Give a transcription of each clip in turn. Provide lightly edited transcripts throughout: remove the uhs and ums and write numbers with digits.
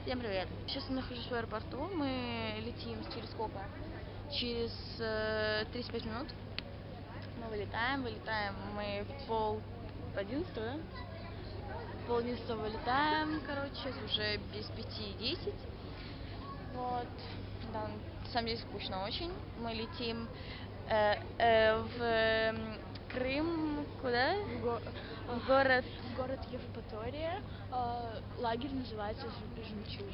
Всем привет! Сейчас я нахожусь в аэропорту, мы летим через сколько? Через 35 минут. Мы вылетаем мы в пол-11, да? Пол-11 вылетаем, короче, сейчас уже без 5:10. Вот, да, на самом деле скучно очень. Мы летим в Крым, куда? В город Евпатория. Лагерь называется «Жемчужина».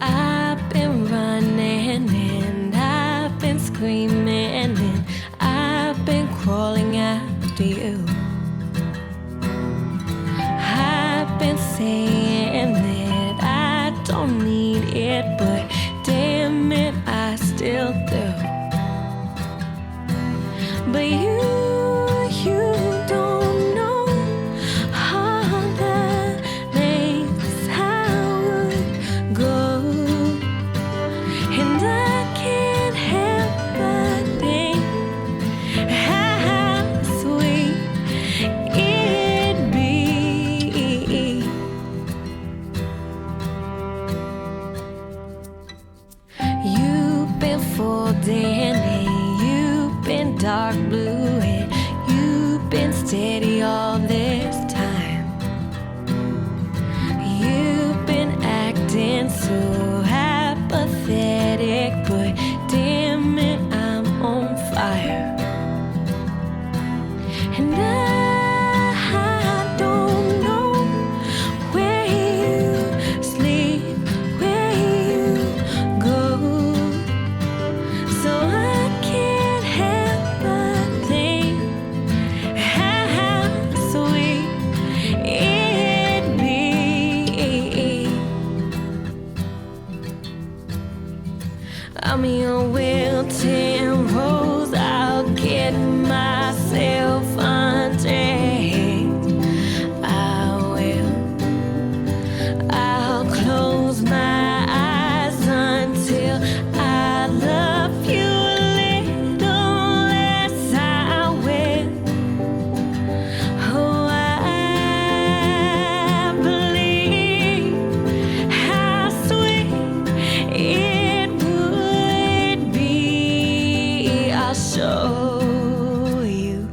I've been running and I've been screaming and I've been crawling after you. I've been saying that I don't need it, but damn it, I still do. But you don't know all the lengths I would go, and I can't help but think how sweet it'd be. You've been folding and you've been dark blue and you've been steady all this time. You've been acting so apathetic, but damn it, I'm on fire. And I don't know where you sleep, where you go, so I can't help but think how sweet it'd be. I'm your wilting rose, I'll get myself undressed. I'll close my eyes until I love you a little less. I will. Oh, I believe how sweet it would be. I'll show you.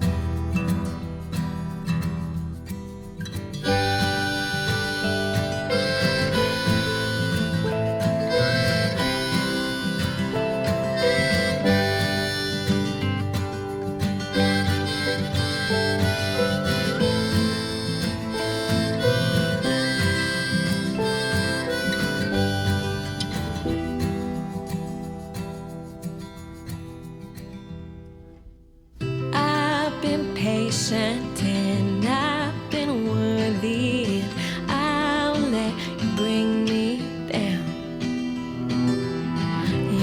I've been patient and I've been worthy, and I'll let you bring me down.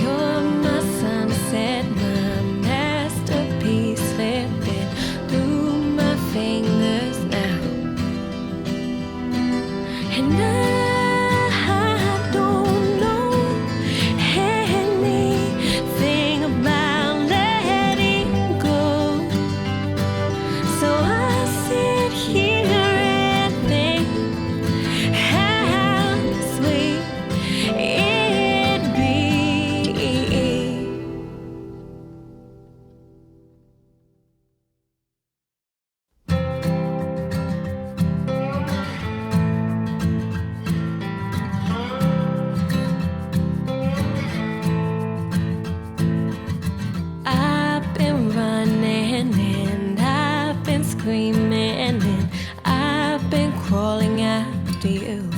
You're my sunset, my masterpiece, slipping through my fingers now. And I don't know anything about letting go, so I sit here and think how sweet it'd be. I've been running and I've been screaming and I've been crawling after you.